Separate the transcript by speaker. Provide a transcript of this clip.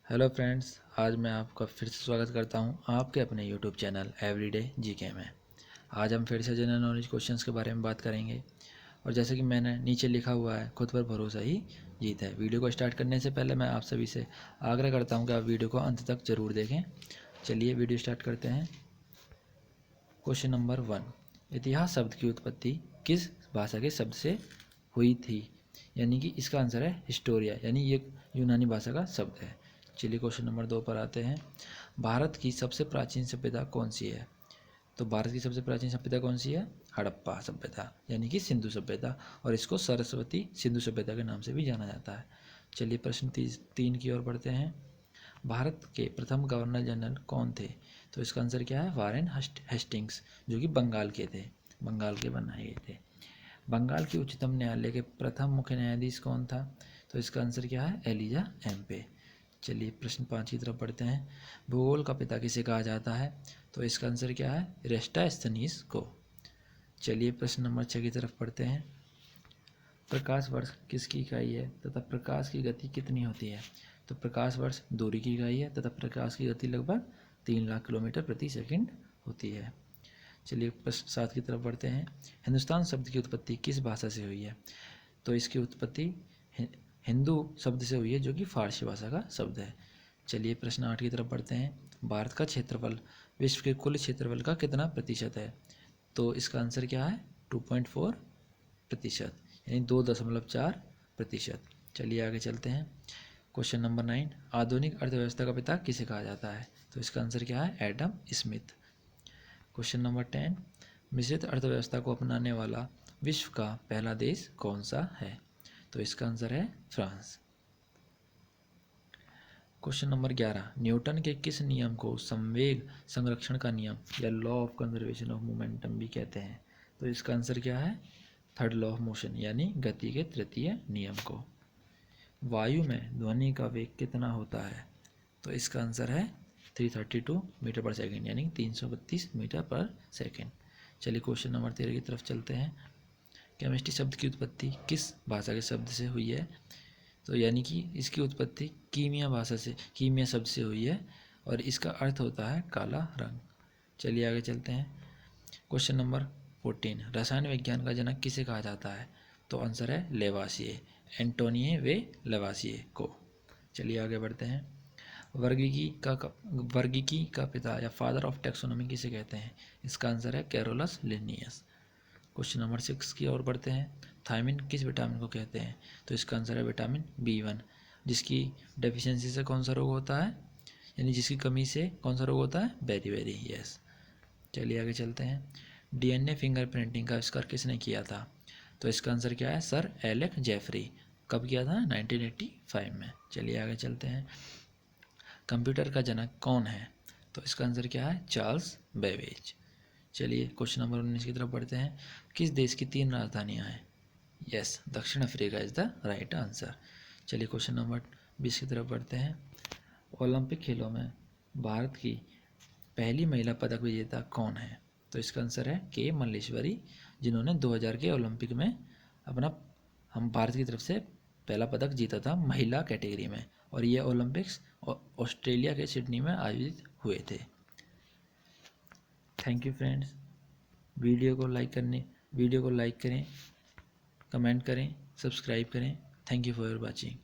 Speaker 1: Hello friends, आज मैं आपका फिर से स्वागत करता हूं आपके अपने यूट्यूब चैनल एवरीडे जीके में। आज हम फिर से जनरल नॉलेज क्वेश्चंस के बारे में बात करेंगे। और जैसे कि मैंने नीचे लिखा हुआ है, खुद पर भरोसा ही जीत है। वीडियो को स्टार्ट करने से पहले मैं आप सभी से आग्रह करता हूँ कि आप वीडियो को अंत तक जरूर देखें। चलिए वीडियो स्टार्ट करते हैं। क्वेश्चन नंबर 1, इतिहास शब्द की उत्पत्ति किस भाषा के शब्द से हुई थी? यानी कि इसका आंसर है हिस्टोरिया, यानी ये यूनानी भाषा का शब्द है। चलिए क्वेश्चन नंबर 2 पर आते हैं। भारत की सबसे प्राचीन सभ्यता कौन सी है? तो भारत की सबसे प्राचीन सभ्यता कौन सी है? हड़प्पा सभ्यता, यानी कि सिंधु सभ्यता, और इसको सरस्वती सिंधु सभ्यता के नाम से भी जाना जाता है। चलिए प्रश्न 3 की ओर बढ़ते हैं। भारत के प्रथम गवर्नर जनरल कौन थे? तो इसका आंसर क्या है? वारेन हेस्टिंग्स, जो कि बंगाल के थे, बंगाल के बनाए गए थे। बंगाल की उच्चतम न्यायालय के प्रथम मुख्य न्यायाधीश कौन था? तो इसका आंसर क्या है? एलिजा एम्पे। चलिए प्रश्न 5 की तरफ बढ़ते हैं। भूगोल का पिता किसे कहा जाता है? तो इसका आंसर क्या है? एरिस्टोस्थनीज को। चलिए प्रश्न नंबर 6 की तरफ बढ़ते हैं। प्रकाश वर्ष किसकी इकाई है तथा प्रकाश की गति कितनी होती है? तो प्रकाश वर्ष दूरी की इकाई है तथा प्रकाश की गति लगभग 3 लाख किलोमीटर प्रति सेकंड होती है। चलिए प्रश्न 7 की तरफ बढ़ते हैं। हिंदुस्तान शब्द की उत्पत्ति किस भाषा से हुई है? तो इसकी उत्पत्ति हिंदू शब्द से हुई है, जो कि फारसी भाषा का शब्द है। चलिए प्रश्न 8 की तरफ बढ़ते हैं। भारत का क्षेत्रफल विश्व के कुल क्षेत्रफल का कितना प्रतिशत है? तो इसका आंसर क्या है? 2.4%, यानी 2.4%। चलिए आगे चलते हैं। क्वेश्चन नंबर 9, आधुनिक अर्थव्यवस्था का पिता किसे कहा जाता है? तो इसका आंसर क्या है? Adam Smith. क्वेश्चन नंबर 10, मिश्रित अर्थव्यवस्था को अपनाने वाला विश्व का पहला देश कौन सा है? तो इसका आंसर है फ्रांस। क्वेश्चन नंबर 11, न्यूटन के किस नियम को संवेग संरक्षण का नियम या law of conservation of momentum भी कहते हैं? तो इसका आंसर क्या है? थर्ड लॉ ऑफ मोशन, यानी गति के तृतीय नियम को। वायु में ध्वनि का वेग कितना होता है? तो इसका आंसर है 332 मीटर पर सेकेंड, यानी 332 मीटर पर सेकेंड। चलिए क्वेश्चन नंबर 13 की तरफ चलते हैं। केमिस्ट्री शब्द की उत्पत्ति किस भाषा के शब्द से हुई है? तो यानी कि इसकी उत्पत्ति कीमिया भाषा से, कीमिया शब्द से हुई है, और इसका अर्थ होता है काला रंग। चलिए आगे चलते हैं। क्वेश्चन नंबर 14, रसायन विज्ञान का जनक किसे कहा जाता है? तो आंसर है लेवासिए, एंटोनिए वे लेवासिए को। चलिए आगे बढ़ते हैं। वर्गीकी का पिता या फादर ऑफ टेक्सोनॉमी किसे कहते हैं? इसका आंसर है कैरोलस लिनियस। क्वेश्चन नंबर 6 की ओर बढ़ते हैं। थायमिन किस विटामिन को कहते हैं? तो इसका आंसर है विटामिन B1, जिसकी डेफिशिएंसी से कौन सा रोग होता है, यानी जिसकी कमी से कौन सा रोग होता है? बेरी यस। चलिए आगे चलते हैं। DNA फिंगरप्रिंटिंग का आविष्कार किसने किया था? तो इसका आंसर क्या है? Sir Alec Jeffrey. कब किया था? 1985 में। चलिए आगे चलते हैं। कंप्यूटर का जनक कौन है? तो इसका आंसर क्या है? Charles Babbage. चलिए क्वेश्चन नंबर 19 की तरफ बढ़ते हैं। किस देश की 3 राजधानियां हैं? यस, दक्षिण Africa is the right answer. चलिए क्वेश्चन नंबर 20 की तरफ बढ़ते हैं। ओलंपिक खेलों में भारत की पहली महिला पदक विजेता कौन है? तो इसका आंसर है के मल्लेश्वरी, जिन्होंने 2000 के ओलंपिक में अपना हम भारत की तरफ से पहला पदक जीता था महिला कैटेगरी में, और ये ओलंपिक्स ऑस्ट्रेलिया के सिडनी में आयोजित हुए थे। Thank you friends. वीडियो को लाइक करें, कमेंट करें, सब्सक्राइब करें। Thank you for watching.